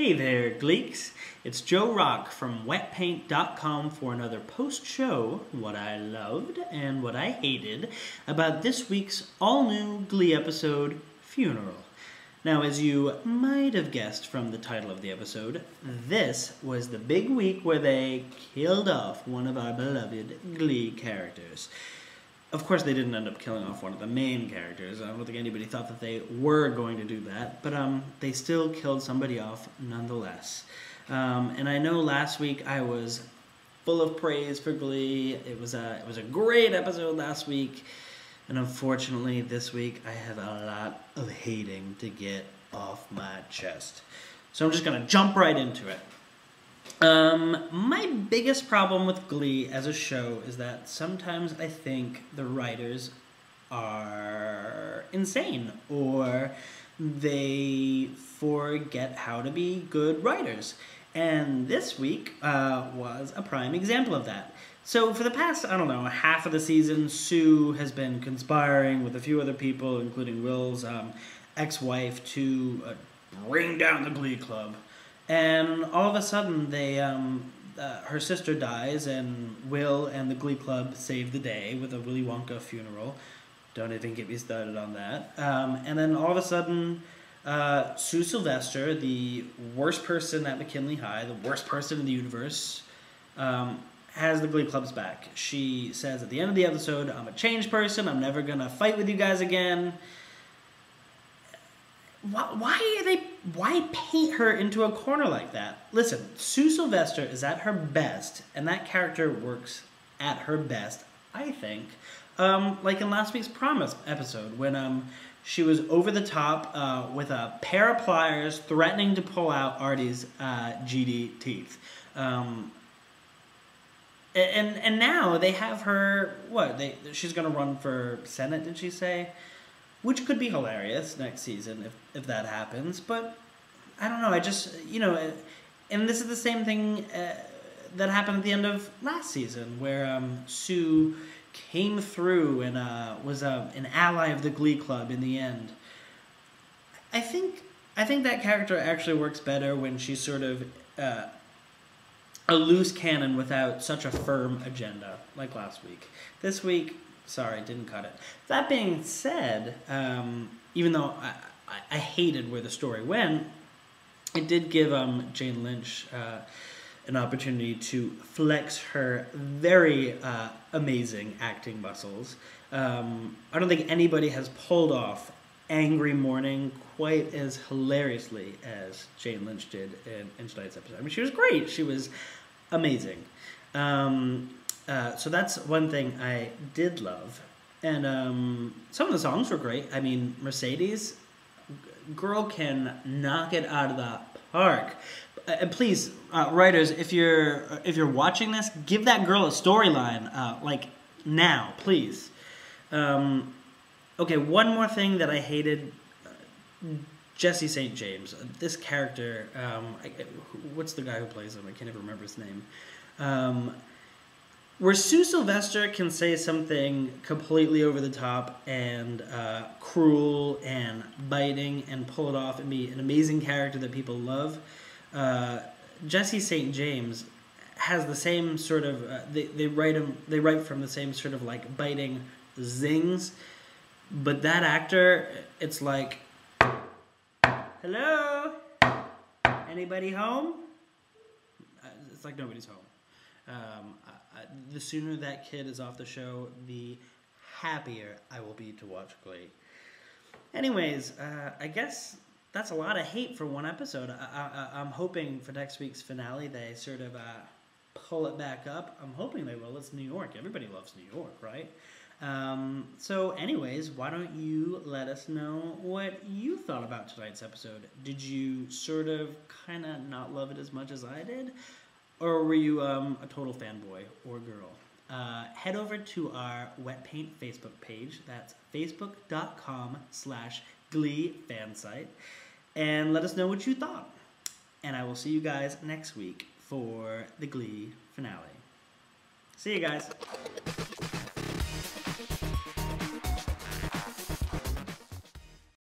Hey there, Gleeks. It's Joe Roch from Wetpaint.com for another post-show, what I loved and what I hated, about this week's all-new Glee episode, Funeral. Now, as you might have guessed from the title of the episode, this was the big week where they killed off one of our beloved Glee characters. Of course, they didn't end up killing off one of the main characters. I don't think anybody thought that they were going to do that, but they still killed somebody off nonetheless. And I know last week I was full of praise for Glee. It was a great episode last week, and unfortunately this week I have a lot of hating to get off my chest. So I'm just gonna jump right into it. My biggest problem with Glee as a show is that sometimes I think the writers are insane, or they forget how to be good writers. And this week was a prime example of that. So for the past, I don't know, half of the season, Sue has been conspiring with a few other people, including Will's ex-wife, to bring down the Glee Club. And all of a sudden, her sister dies, and Will and the Glee Club save the day with a Willy Wonka funeral. Don't even get me started on that. And then all of a sudden, Sue Sylvester, the worst person at McKinley High, the worst person in the universe, has the Glee Club's back. She says at the end of the episode, "I'm a changed person. I'm never gonna fight with you guys again." Why paint her into a corner like that? Listen, Sue Sylvester is at her best, and that character works at her best, I think. Like in last week's Promise episode, when she was over the top with a pair of pliers threatening to pull out Artie's GD teeth. And now they have her, she's going to run for Senate, did she say? Which could be hilarious next season if that happens. But I don't know. I just, and this is the same thing that happened at the end of last season, where Sue came through and was an ally of the Glee Club in the end. I think that character actually works better when she's sort of a loose cannon without such a firm agenda, like last week. This week, sorry, didn't cut it. That being said, even though I hated where the story went, it did give Jane Lynch an opportunity to flex her very amazing acting muscles. I don't think anybody has pulled off Angry Morning quite as hilariously as Jane Lynch did in tonight's episode. I mean, she was great. She was amazing. So that's one thing I did love. And some of the songs were great. I mean, Mercedes, girl can knock it out of the park. And please, writers, if you're watching this, give that girl a storyline, like now, please. Okay, one more thing that I hated. Jesse St. James, this character, what's the guy who plays him? I can't even remember his name. Where Sue Sylvester can say something completely over the top and cruel and biting and pull it off and be an amazing character that people love, Jesse St. James has the same sort of, they write from the same sort of like biting zings, but that actor, it's like, "Hello? Anybody home?" It's like nobody's home. The sooner that kid is off the show, the happier I will be to watch Glee. Anyways, I guess that's a lot of hate for one episode. I'm hoping for next week's finale they sort of pull it back up. I'm hoping they will. It's New York. Everybody loves New York, right? So anyways, why don't you let us know what you thought about tonight's episode? Did you sort of kind of not love it as much as I did? Or were you a total fanboy or girl? Head over to our Wetpaint Facebook page. That's facebook.com/Glee fansite. And let us know what you thought. And I will see you guys next week for the Glee finale. See you guys.